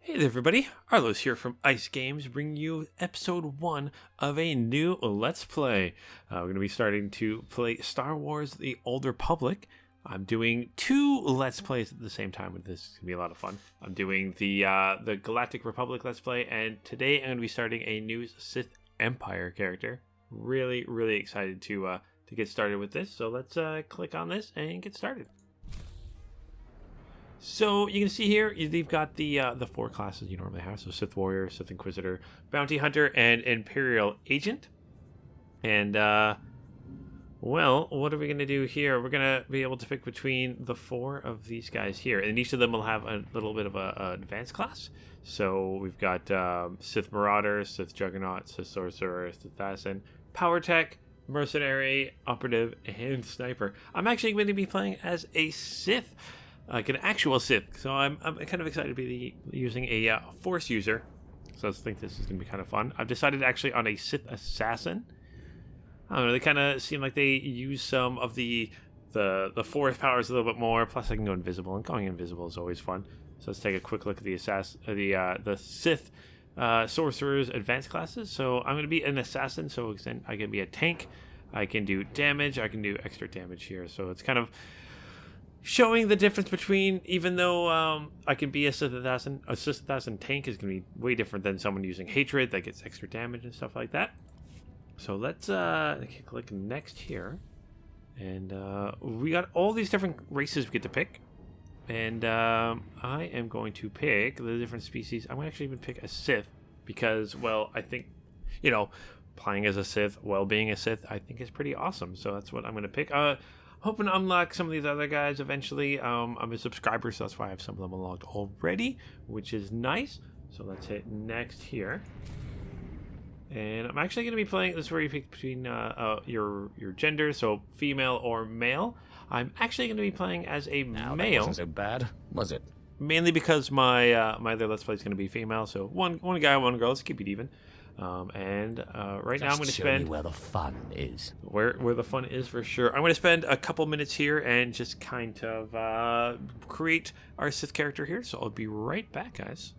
Hey there everybody, Arlos here from Ice Games, bringing you episode 1 of a new Let's Play. We're going to be starting to play Star Wars The Old Republic. I'm doing 2 Let's Plays at the same time, with this is going to be a lot of fun. I'm doing the Galactic Republic Let's Play, and today I'm going to be starting a new Sith Empire character. Really, really excited to get started with this, so let's click on this and get started. So you can see here, you've got the 4 classes you normally have. So Sith Warrior, Sith Inquisitor, Bounty Hunter, and Imperial Agent. And, well, what are we going to do here? We're going to be able to pick between the 4 of these guys here. And each of them will have a little bit of an advanced class. So we've got Sith Marauder, Sith Juggernaut, Sith Sorcerer, Sith Assassin, Power Tech, Mercenary, Operative, and Sniper. I'm actually going to be playing as a Sith. Like an actual Sith, so I'm kind of excited to be using a Force user. So I think this is going to be kind of fun. I've decided actually on a Sith Assassin. I don't know, they kind of seem like they use some of the Force powers a little bit more. Plus, I can go invisible, and going invisible is always fun. So let's take a quick look at the Sith Sorcerer's advanced classes. So I'm going to be an assassin, so I can be a tank. I can do damage. I can do extra damage here. So it's kind of showing the difference between, even though I can be a Sith Assassin tank is going to be way different than someone using Hatred that gets extra damage and stuff like that. So let's click next here. And we got all these different races we get to pick. And I am going to pick the different species. I'm going to actually even pick a Sith because, well, I think, playing as a Sith while being a Sith, I think is pretty awesome. So that's what I'm going to pick. Hoping to unlock some of these other guys eventually. I'm a subscriber, so that's why I have some of them unlocked already, which is nice. So let's hit next here. And I'm actually going to be playing, this is where you pick between your gender, so female or male. I'm actually going to be playing as a male. That wasn't so bad, was it? Mainly because my other Let's Play is going to be female, so one guy, one girl. Let's keep it even. Right now I'm going to spend where the fun is. Where the fun is, for sure. I'm going to spend a couple minutes here and just kind of create our Sith character here. So I'll be right back, guys.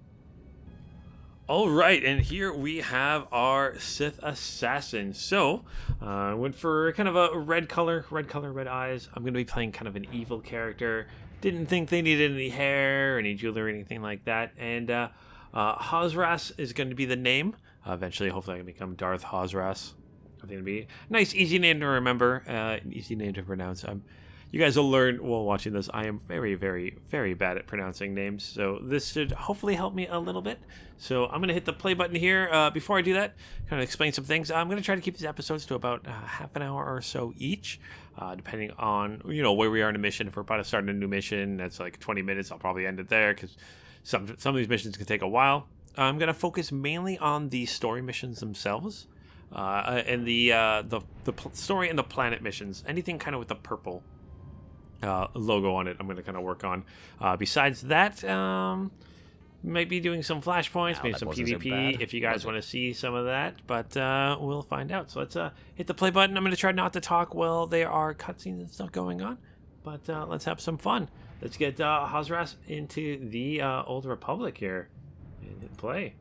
All right, and here we have our Sith Assassin. So I went for kind of a red color, red eyes. I'm going to be playing kind of an evil character. Didn't think they needed any hair, any jewelry, or anything like that. And Hozrass is going to be the name. Eventually, hopefully I can become Darth Hozrass. I think it'll be a nice, easy name to remember, an easy name to pronounce. You guys will learn while watching this, I am very, very, very bad at pronouncing names, so this should hopefully help me a little bit. So I'm going to hit the play button here. Before I do that, kind of explain some things. I'm going to try to keep these episodes to about half an hour or so each, depending on, where we are in a mission. If we're about to start a new mission, that's like 20 minutes, I'll probably end it there, because some of these missions can take a while. I'm going to focus mainly on the story missions themselves, and the story and the planet missions. Anything kind of with the purple logo on it, I'm going to kind of work on. Besides that, might be doing some flashpoints, maybe some PvP if you guys want to see some of that, but we'll find out. So let's hit the play button. I'm going to try not to talk while there are cutscenes and stuff going on, but let's have some fun. Let's get Hozrass into the Old Republic here. And hit play.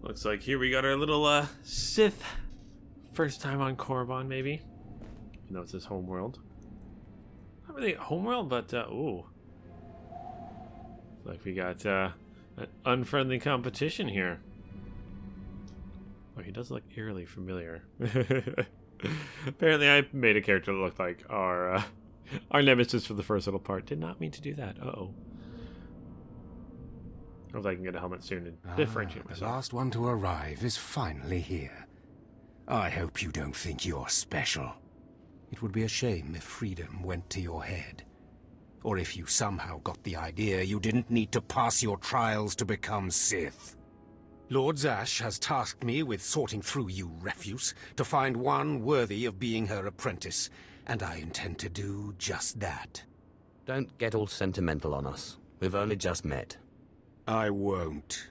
Looks like here we got our little Sith. First time on Korriban, maybe. Even though it's his homeworld. Not really homeworld, but ooh. Like we got an unfriendly competition here. Oh, he does look eerily familiar. Apparently I made a character that looked like our nemesis for the first little part. Did not mean to do that. Uh-oh. I hope I can get a helmet soon and differentiate myself. The last one to arrive is finally here. I hope you don't think you're special. It would be a shame if freedom went to your head. Or if you somehow got the idea you didn't need to pass your trials to become Sith. Lord Zash has tasked me with sorting through you refuse to find one worthy of being her apprentice, and I intend to do just that. Don't get all sentimental on us. We've only just met. I won't.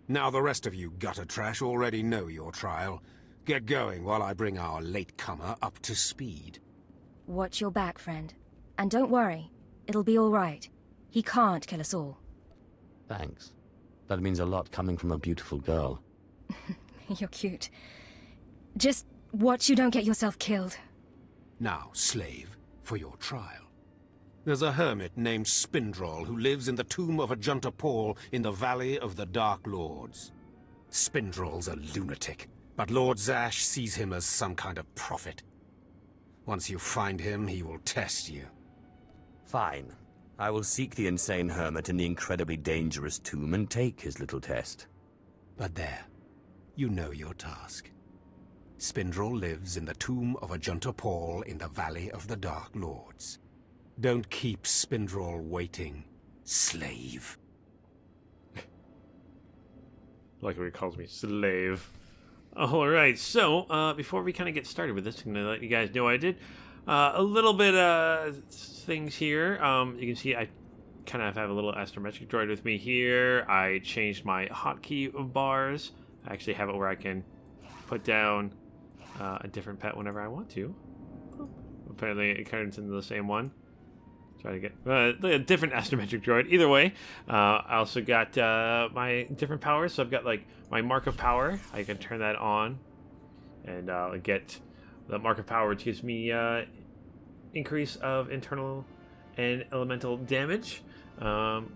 Now the rest of you gutter trash already know your trial. Get going while I bring our latecomer up to speed. Watch your back, friend. And don't worry. It'll be all right. He can't kill us all. Thanks. That means a lot coming from a beautiful girl. You're cute. Just watch you don't get yourself killed. Now, slave, for your trial. There's a hermit named Spindrall who lives in the tomb of Ajunta Pall in the Valley of the Dark Lords. Spindrall's a lunatic, but Lord Zash sees him as some kind of prophet. Once you find him, he will test you. Fine. I will seek the insane hermit in the incredibly dangerous tomb and take his little test. But there, you know your task. Spindrall lives in the tomb of Ajunta Pall in the Valley of the Dark Lords. Don't keep Spindrall waiting, slave. Like when he calls me slave. Alright, so, before we kind of get started with this, I'm going to let you guys know I did a little bit things here. You can see I kind of have a little astrometric droid with me here. I changed my hotkey bars. I actually have it where I can put down a different pet whenever I want to. Apparently it turns into the same one. Try to get a different astrometric droid. Either way, I also got my different powers. So I've got like my mark of power. I can turn that on and get the mark of power, which gives me increase of internal and elemental damage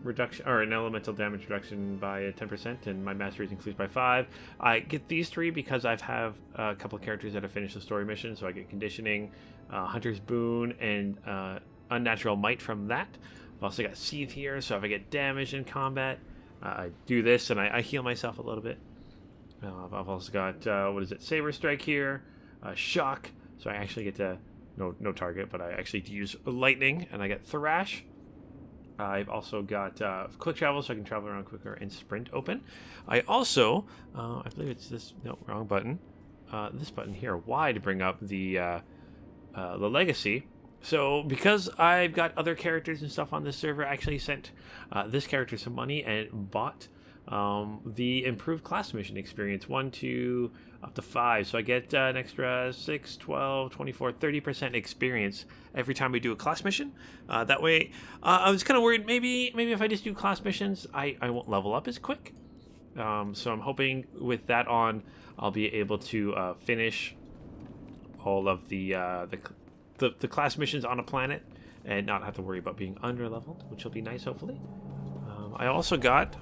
reduction, or an elemental damage reduction by 10%, and my mastery is increased by 5. I get these 3 because I have a couple of characters that have finished the story mission, so I get conditioning, Hunter's Boon, and Unnatural Might from that. I've also got Seethe here, so if I get damaged in combat, I do this and I heal myself a little bit. I've also got, Saber Strike here, Shock, so I actually get to, no target, but I actually get to use Lightning, and I get Thrash. I've also got Quick Travel, so I can travel around quicker, and Sprint open. I also, I believe it's this, no, wrong button, this button here, Y, to bring up the Legacy. So, because I've got other characters and stuff on this server, I actually sent this character some money and bought the improved class mission experience, 1 to up to 5. So I get an extra 6, 12, 24, 30% experience every time we do a class mission. That way, I was kind of worried maybe if I just do class missions, I won't level up as quick. So I'm hoping with that on, I'll be able to finish all of the class missions on a planet and not have to worry about being under-leveled, which will be nice, hopefully. I also got,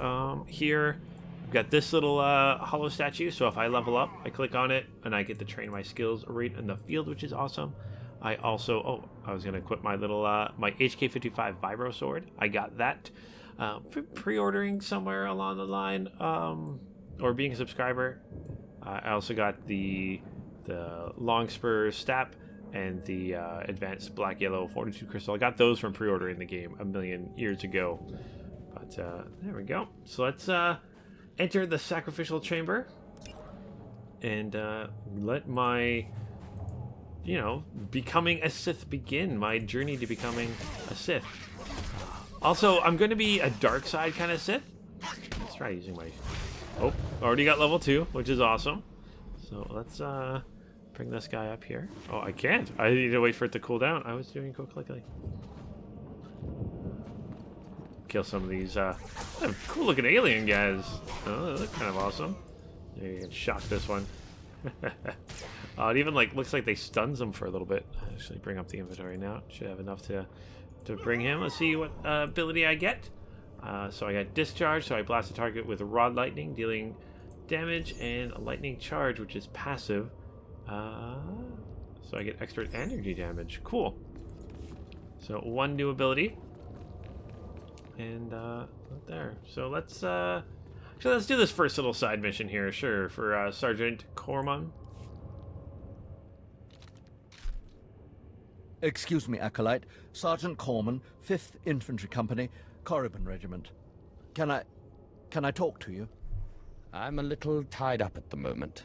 here, I've got this little hollow statue, so if I level up, I click on it, and I get to train my skills right in the field, which is awesome. I also, I was going to equip my little, my HK-55 Vibro Sword. I got that pre-ordering somewhere along the line, or being a subscriber. I also got the Longspur Stap, and the advanced black yellow fortitude crystal. I got those from pre-ordering the game a million years ago. But there we go. So let's enter the sacrificial chamber and let my, becoming a Sith begin. My journey to becoming a Sith. Also, I'm going to be a dark side kind of Sith. Let's try using my... Oh, already got level 2, which is awesome. So let's... bring this guy up here. Oh, I can't. I need to wait for it to cool down. I was doing it quickly. Kill some of these cool looking alien guys. Oh, they look kind of awesome. There, you can shock this one. It even looks like they stuns him for a little bit. I'll actually bring up the inventory now. Should have enough to bring him. Let's see what ability I get. So I got discharge, so I blast the target with rod lightning, dealing damage, and a lightning charge, which is passive. So I get extra energy damage. Cool. So 1 new ability. And there. So let's do this first little side mission here, sure, for Sergeant Korriban. Excuse me, Acolyte. Sergeant Korriban, 5th Infantry Company, Korriban Regiment. Can I talk to you? I'm a little tied up at the moment.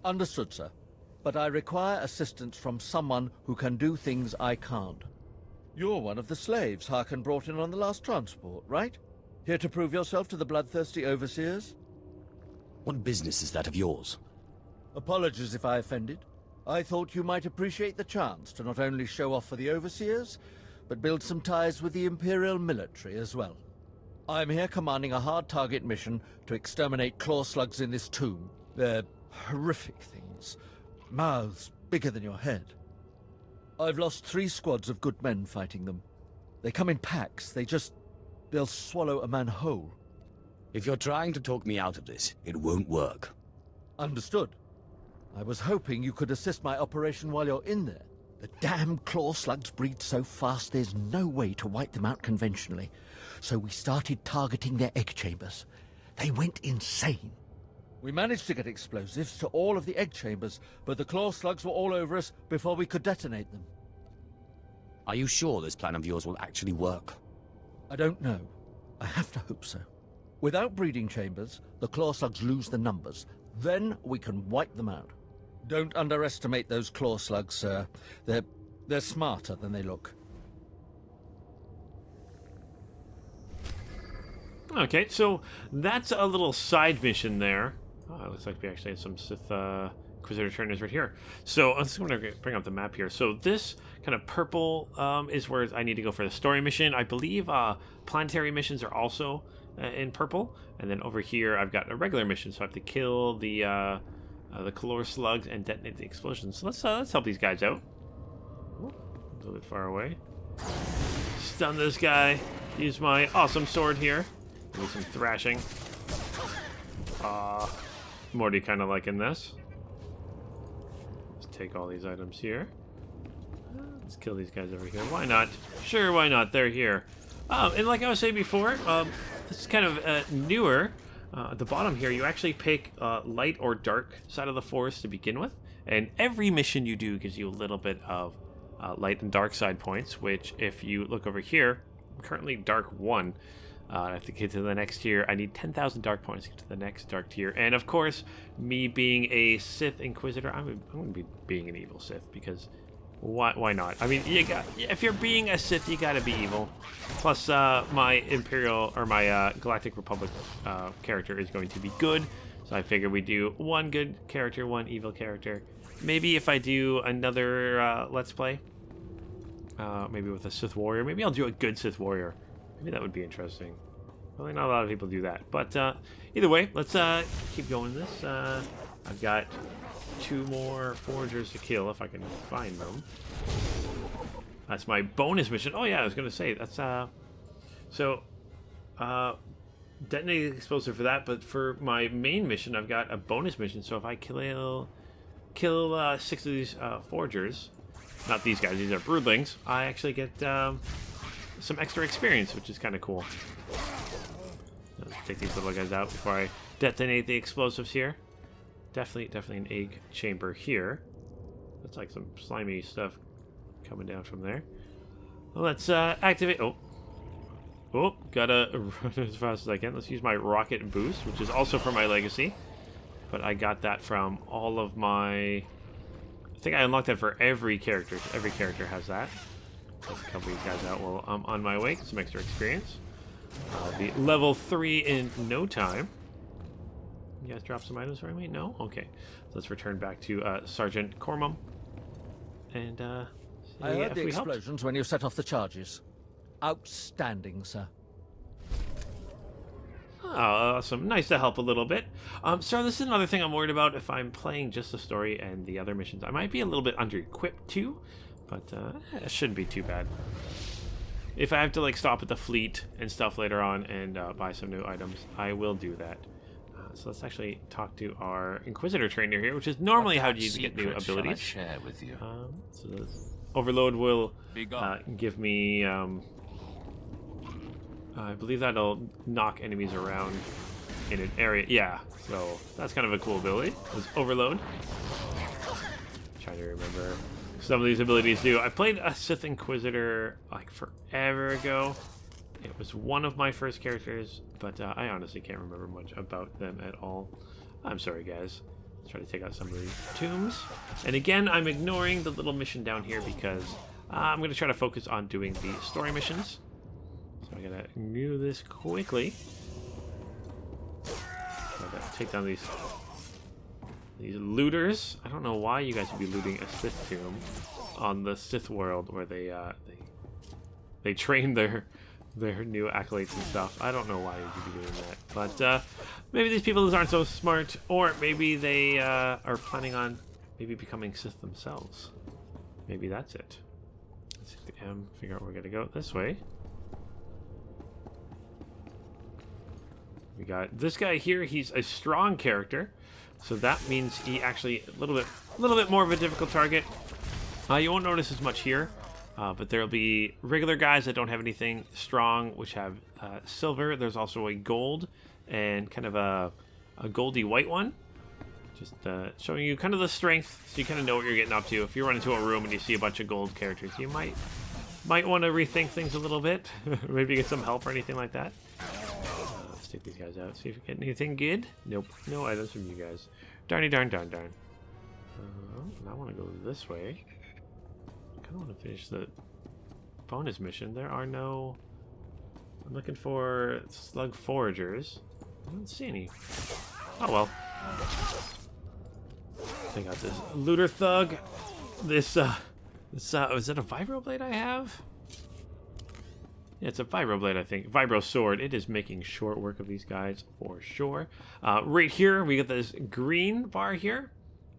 Understood, sir. But I require assistance from someone who can do things I can't. You're one of the slaves Harkun brought in on the last transport, right? Here to prove yourself to the bloodthirsty overseers? What business is that of yours? Apologies if I offended. I thought you might appreciate the chance to not only show off for the overseers, but build some ties with the Imperial military as well. I'm here commanding a hard target mission to exterminate claw slugs in this tomb. They're horrific things. Mouths bigger than your head. I've lost 3 squads of good men fighting them. They come in packs. They'll swallow a man whole. If you're trying to talk me out of this, it won't work. Understood. I was hoping you could assist my operation while you're in there. The damn claw slugs breed so fast there's no way to wipe them out conventionally. So we started targeting their egg chambers. They went insane. We managed to get explosives to all of the egg chambers, but the claw slugs were all over us before we could detonate them. Are you sure this plan of yours will actually work? I don't know. I have to hope so. Without breeding chambers, the claw slugs lose the numbers. Then we can wipe them out. Don't underestimate those claw slugs, sir. They're smarter than they look. Okay, so that's a little side mission there. Oh, it looks like we actually have some Sith Inquisitor trainers right here. So I'm just going to bring up the map here. So this kind of purple is where I need to go for the story mission. I believe planetary missions are also in purple. And then over here I've got a regular mission, so I have to kill the calor slugs and detonate the explosions. So let's help these guys out. Ooh, a little bit far away. Stun this guy. Use my awesome sword here. Do some thrashing. Morty kind of liking this. Let's take all these items here. Let's kill these guys over here. Why not? Sure, why not? They're here. And like I was saying before, this is kind of newer. At the bottom here, you actually pick light or dark side of the force to begin with. And every mission you do gives you a little bit of light and dark side points, which if you look over here, I'm currently dark 1. I have to get to the next tier. I need 10,000 dark points to get to the next dark tier. And of course, me being a Sith Inquisitor, I'm going to be being an evil Sith because why not? I mean, if you're being a Sith, you got to be evil. Plus, my Imperial or my Galactic Republic character is going to be good. So I figure we do one good character, one evil character. Maybe if I do another Let's Play, maybe with a Sith Warrior, maybe I'll do a good Sith Warrior. Maybe that would be interesting. Probably not a lot of people do that. But either way, let's keep going this. I've got 2 more foragers to kill if I can find them. That's my bonus mission. Oh yeah, I was going to say, that's... So, detonate the explosive for that, but for my main mission, I've got a bonus mission. So if I kill 6 of these foragers, not these guys, these are broodlings, I actually get... some extra experience, which is kind of cool. Let's take these little guys out before I detonate the explosives here. Definitely an egg chamber here. That's like some slimy stuff coming down from there. Well, let's activate. Oh, gotta run as fast as I can. Let's use my rocket boost, which is also for my legacy. But I got that from all of my... I think I unlocked that for every character. Every character has that. Let's help these guys out while I'm on my way. Get some extra experience. I'll be level 3 in no time. You guys drop some items for me? No? Okay. So let's return back to Sergeant Cormum. And I heard the explosions when you set off the charges. Outstanding, sir. Oh, awesome. Nice to help a little bit. So this is another thing I'm worried about if I'm playing just the story and the other missions. I might be a little bit under-equipped too. But it shouldn't be too bad. If I have to like stop at the fleet and stuff later on and buy some new items, I will do that. So let's actually talk to our Inquisitor trainer here, which is normally how you get new abilities. Share with you? So the Overload will give me... I believe that'll knock enemies around in an area. Yeah, so that's kind of a cool ability. It's Overload. Trying to remember... some of these abilities do. I played a Sith Inquisitor like forever ago. It was one of my first characters, but I honestly can't remember much about them at all. I'm sorry, guys. Let's try to take out some of these tombs. And again, I'm ignoring the little mission down here because I'm going to try to focus on doing the story missions. So I gotta do this quickly. I gotta take down these looters. I don't know why you guys would be looting a Sith tomb on the Sith world where they train their new acolytes and stuff. I don't know why you'd be doing that, but maybe these people aren't so smart, or maybe they are planning on maybe becoming Sith themselves. Maybe that's it. Let's hit the M, figure out where we're gonna go. This way. We got this guy here. He's a strong character, so that means he actually a little bit more of a difficult target. You won't notice as much here. But there'll be regular guys that don't have anything strong, which have silver. There's also a gold and kind of a goldy white one. Just showing you kind of the strength, so you kind of know what you're getting up to. If you run into a room and you see a bunch of gold characters, you might want to rethink things a little bit. Maybe get some help or anything like that. Let's take these guys out, see if we get anything good. Nope, no items from you guys. Darn. I want to go this way. I want to finish the bonus mission. There are no... I'm looking for slug foragers. I don't see any. Oh well. I got this looter thug. This is it a vibroblade I have? Yeah, it's a vibroblade, I think. Vibro sword. It is making short work of these guys for sure. Right here, we got this green bar here.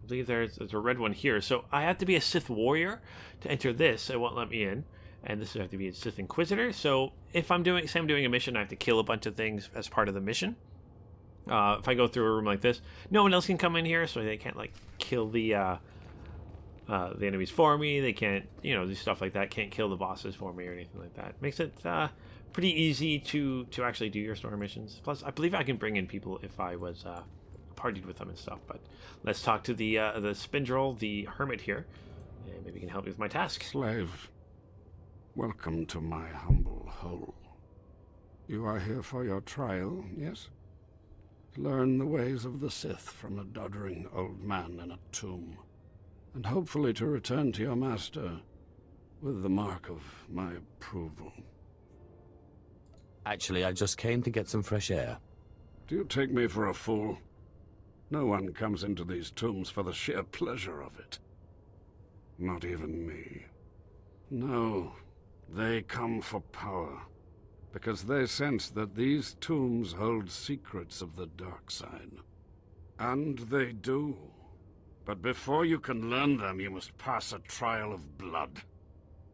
I believe there's a red one here. So I have to be a Sith warrior to enter this. It won't let me in. And this would have to be a Sith Inquisitor. So if I'm doing a mission, I have to kill a bunch of things as part of the mission. If I go through a room like this, no one else can come in here, so they can't like kill the enemies for me. They can't, do stuff like that. Can't kill the bosses for me or anything like that. Makes it pretty easy to actually do your story missions. Plus, I believe I can bring in people if I was partied with them and stuff. But let's talk to the Spindrall, the hermit here, and maybe he can help me with my task. Slave, welcome to my humble hole. You are here for your trial, yes? Learn the ways of the Sith from a doddering old man in a tomb, and hopefully to return to your master with the mark of my approval. Actually, I just came to get some fresh air. Do you take me for a fool? No one comes into these tombs for the sheer pleasure of it. Not even me. No, they come for power, because they sense that these tombs hold secrets of the dark side. And they do. But before you can learn them, you must pass a trial of blood.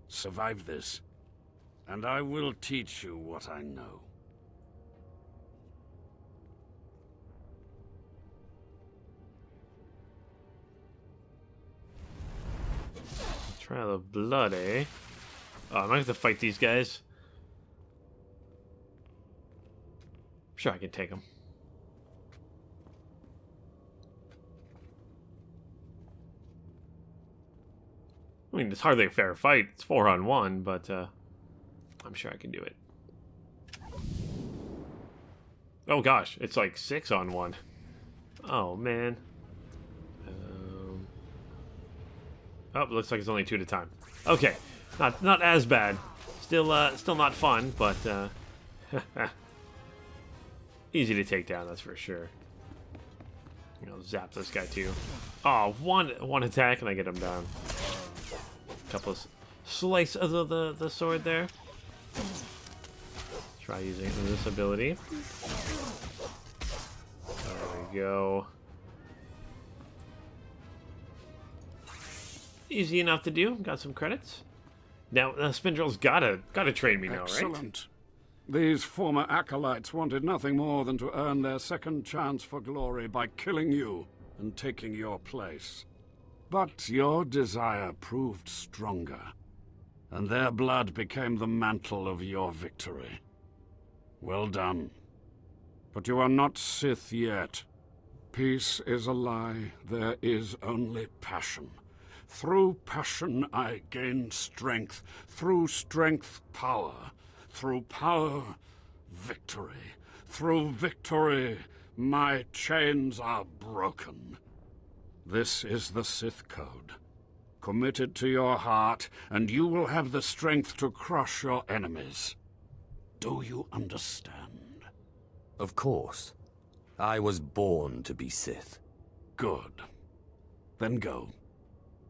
Survive this, and I will teach you what I know. Trial of blood, eh? Oh, I'm gonna have to fight these guys. Sure, I can take them. I mean, it's hardly a fair fight. It's 4-on-1, but I'm sure I can do it. Oh gosh, it's like 6-on-1. Oh man. Oh, it looks like it's only 2 at a time. Okay, not as bad. Still not fun, but easy to take down. That's for sure. Zap this guy too. Oh, one attack and I get him down. Couple of slice of the sword there. Try using this ability. There we go. Easy enough to do. Got some credits. Now Spindrall's gotta train me now, right? Excellent. These former acolytes wanted nothing more than to earn their second chance for glory by killing you and taking your place. But your desire proved stronger, and their blood became the mantle of your victory. Well done. But you are not Sith yet. Peace is a lie. There is only passion. Through passion I gain strength. Through strength, power. Through power, victory. Through victory, my chains are broken. This is the Sith Code. Commit it to your heart, and you will have the strength to crush your enemies. Do you understand? Of course. I was born to be Sith. Good. Then go.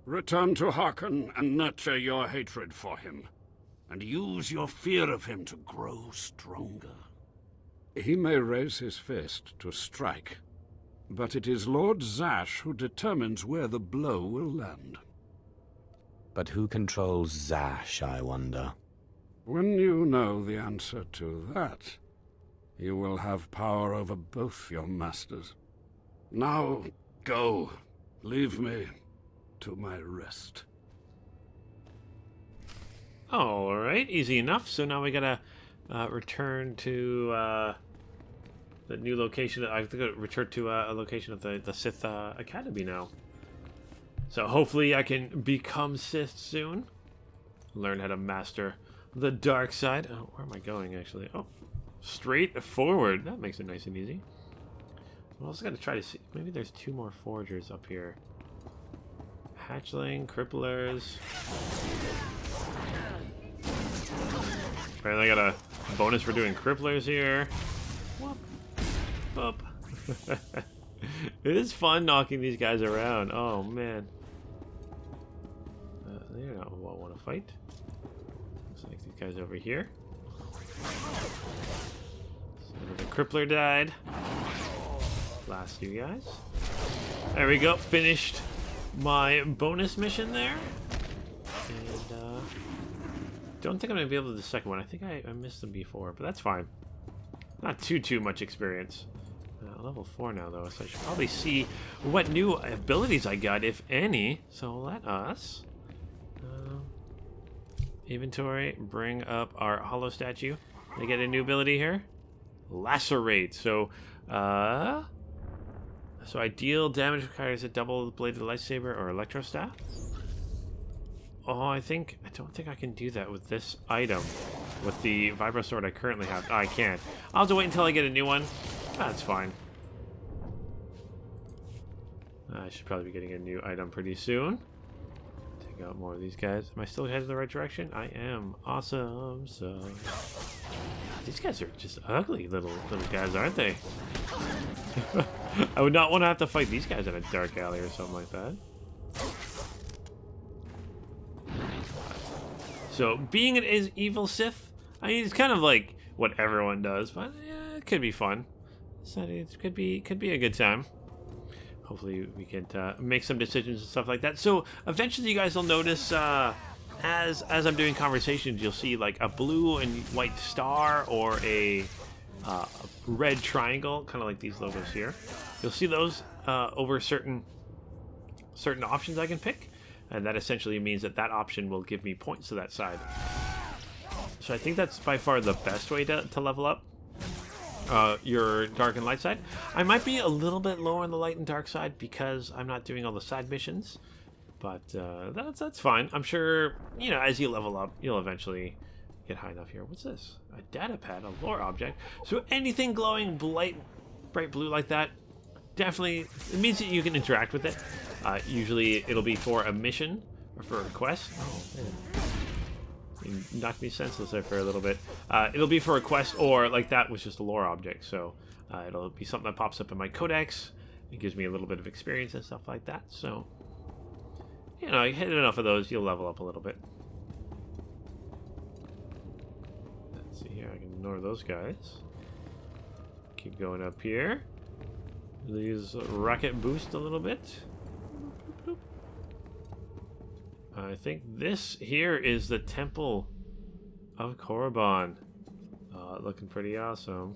Return to Harkun and nurture your hatred for him. And use your fear of him to grow stronger. He may raise his fist to strike, but it is Lord Zash who determines where the blow will land. But who controls Zash, I wonder? When you know the answer to that, you will have power over both your masters. Now, go. Leave me to my rest. All right, easy enough. So now we gotta return to the new location. I have to return to a location of the Sith Academy now. So hopefully I can become Sith soon. Learn how to master the dark side. Oh, where am I going, actually? Oh, straight forward. That makes it nice and easy. I'm also going to try to see. Maybe there's 2 more foragers up here. Hatchling, cripplers. Apparently I got a bonus for doing cripplers here. Whoop. Whoop. It is fun knocking these guys around. Oh, man. They don't want to fight. Looks like these guys over here. So the crippler died. Last 2 guys. There we go. Finished my bonus mission there. And don't think I'm gonna be able to do the second one. I think I missed them before, but that's fine. Not too much experience. Level 4 now though, so I should probably see what new abilities I got, if any. So let us inventory, bring up our hollow statue. They get a new ability here. Lacerate. So so I deal damage requires a double-bladed lightsaber or electro staff. Oh, I don't think I can do that with this item. With the vibro sword I currently have. Oh, I can't. I'll have to wait until I get a new one. That's fine. I should probably be getting a new item pretty soon. Take out more of these guys. Am I still headed in the right direction? I am. Awesome. So these guys are just ugly little guys, aren't they? I would not want to have to fight these guys in a dark alley or something like that. So, being an evil Sith, I mean, it's kind of like what everyone does, but yeah, it could be fun. So it could be a good time. Hopefully, we can make some decisions and stuff like that. So, eventually, you guys will notice as I'm doing conversations, you'll see like a blue and white star or a red triangle, kind of like these logos here. You'll see those over certain options I can pick. And that essentially means that option will give me points to that side. So I think that's by far the best way to level up your dark and light side. I might be a little bit lower on the light and dark side because I'm not doing all the side missions. But that's fine. I'm sure, you know, as you level up, you'll eventually get high enough here. What's this? A data pad, a lore object. So anything glowing bright blue like that, definitely, it means that you can interact with it. Usually it'll be for a mission or for a quest. Oh, man. You knocked me senseless there for a little bit. It'll be for a quest, or like that was just a lore object. So it'll be something that pops up in my codex. It gives me a little bit of experience and stuff like that. So, you know, you hit enough of those, you'll level up a little bit. Let's see here. I can ignore those guys. Keep going up here. These rocket boost a little bit. I think this here is the Temple of Korriban. Looking pretty awesome.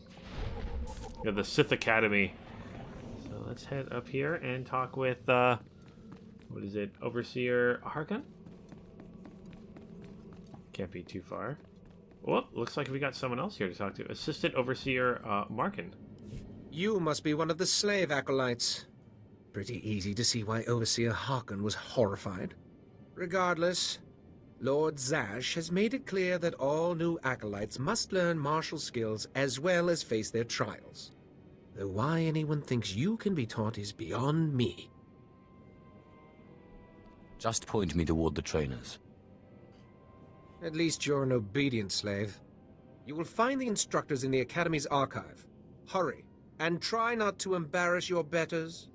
We have the Sith Academy. So let's head up here and talk with, what is it, Overseer Harkun? Can't be too far. Well, looks like we got someone else here to talk to. Assistant Overseer Markin. You must be one of the slave acolytes. Pretty easy to see why Overseer Harkun was horrified. Regardless, Lord Zash has made it clear that all new acolytes must learn martial skills as well as face their trials. Though why anyone thinks you can be taught is beyond me. Just point me toward the trainers. At least you're an obedient slave. You will find the instructors in the Academy's archive. Hurry, and try not to embarrass your betters.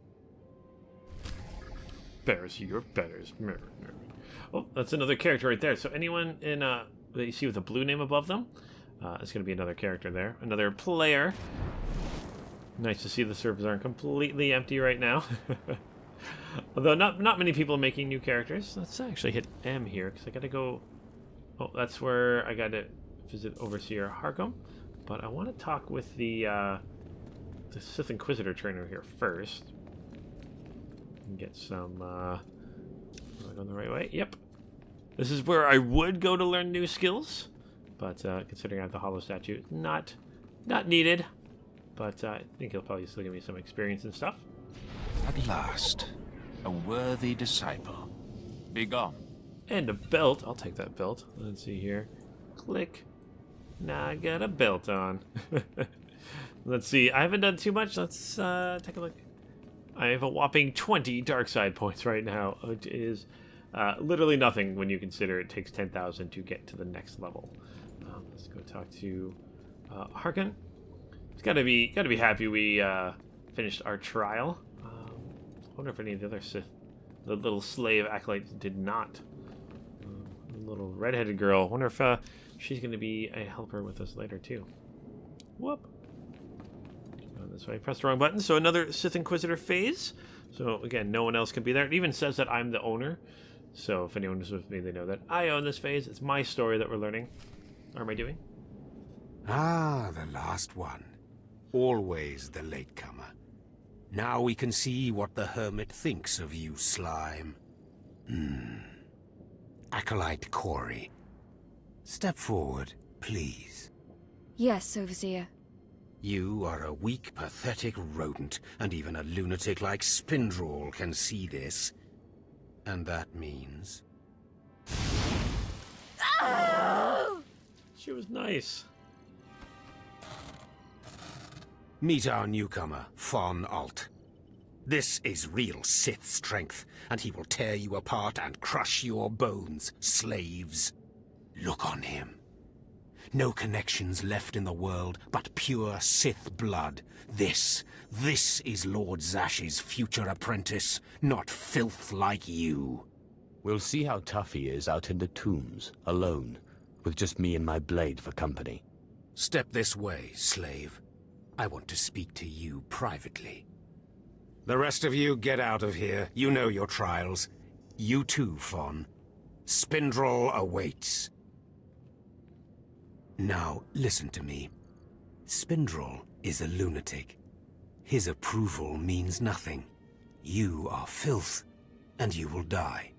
Embarrass your betters. Oh, that's another character right there. So anyone in that you see with a blue name above them, it's going to be another character there. Another player. Nice to see the servers aren't completely empty right now. Although not many people are making new characters. Let's actually hit M here, because I got to go... Oh, that's where I got to visit Overseer Harkun. But I want to talk with the Sith Inquisitor trainer here first. And get some... Am I going the right way? Yep. This is where I would go to learn new skills. But considering I have the Hollow Statue, not needed. But I think he'll probably still give me some experience and stuff. At last, a worthy disciple. Be gone. And a belt. I'll take that belt. Let's see here. Click. Now I got a belt on. Let's see. I haven't done too much. Let's take a look. I have a whopping 20 dark side points right now, which is literally nothing when you consider it takes 10,000 to get to the next level. Let's go talk to Harkun. He's gotta be happy we finished our trial. I wonder if any of the other Sith, the little slave acolytes, did not. The little redheaded girl. I wonder if she's gonna be a helper with us later too. Whoop. This way. I pressed the wrong button. So another Sith Inquisitor phase. So again, no one else can be there. It even says that I'm the owner. So if anyone is with me, they know that I own this phase. It's my story that we're learning. Or am I doing? Ah, the last one. Always the latecomer. Now we can see what the Hermit thinks of you, slime. Acolyte Corey. Step forward, please. Yes, Overseer. You are a weak, pathetic rodent, and even a lunatic like Spindrall can see this. And that means... She was nice. Meet our newcomer, Von Alt. This is real Sith strength, and he will tear you apart and crush your bones, slaves. Look on him. No connections left in the world, but pure Sith blood. This is Lord Zash's future apprentice, not filth like you. We'll see how tough he is out in the tombs, alone, with just me and my blade for company. Step this way, slave. I want to speak to you privately. The rest of you get out of here. You know your trials. You too, Von. Spindrall awaits. Now, listen to me. Spindrall is a lunatic. His approval means nothing. You are filth, and you will die.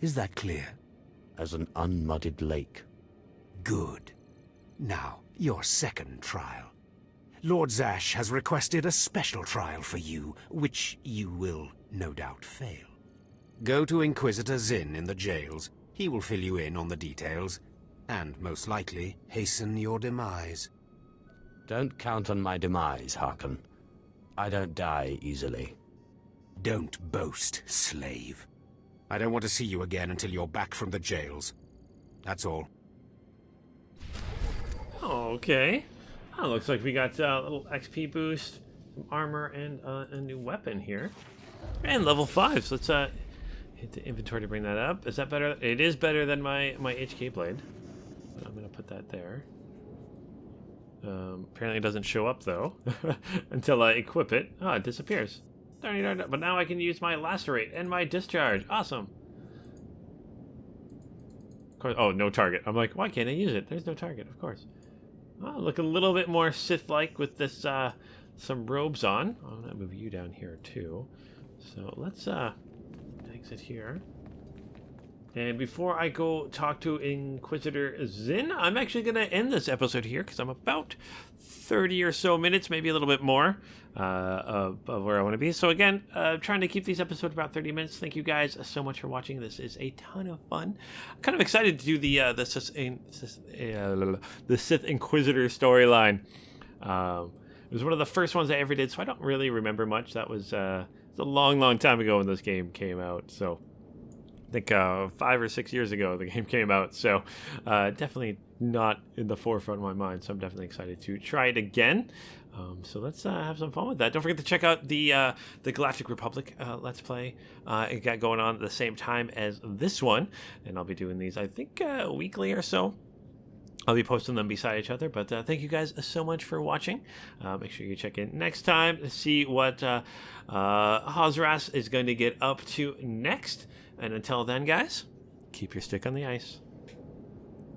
Is that clear? As an unmuddied lake. Good. Now, your second trial. Lord Zash has requested a special trial for you, which you will no doubt fail. Go to Inquisitor Zin in the jails. He will fill you in on the details, and most likely hasten your demise. Don't count on my demise, Harkun. I don't die easily. Don't boast, slave. I don't want to see you again until you're back from the jails. That's all. Okay. Oh, looks like we got a little XP boost, some armor, and a new weapon here. And level 5, so let's hit the inventory to bring that up. Is that better? It is better than my HK blade. But I'm going to put that there. Apparently it doesn't show up, though, until I equip it. Oh, it disappears. Darn. But now I can use my lacerate and my discharge. Awesome. Of course. Oh, no target. I'm like, why can't I use it? There's no target, of course. Oh, look a little bit more Sith-like with this, some robes on. I'm going to move you down here, too. So let's, exit here. And before I go talk to Inquisitor Zin, I'm actually going to end this episode here because I'm about 30 or so minutes, maybe a little bit more, of where I want to be. So again, trying to keep these episodes about 30 minutes. Thank you guys so much for watching. This is a ton of fun. I'm kind of excited to do the Sith Inquisitor storyline. It was one of the first ones I ever did, so I don't really remember much. That was a long time ago when this game came out. So think 5 or 6 years ago the game came out, so definitely not in the forefront of my mind. So I'm definitely excited to try it again. So let's have some fun with that. Don't forget to check out the Galactic Republic Let's Play. It got going on at the same time as this one, and I'll be doing these, I think, weekly or so. I'll be posting them beside each other, but thank you guys so much for watching. Make sure you check in next time to see what Hozrass is going to get up to next. And until then, guys, keep your stick on the ice.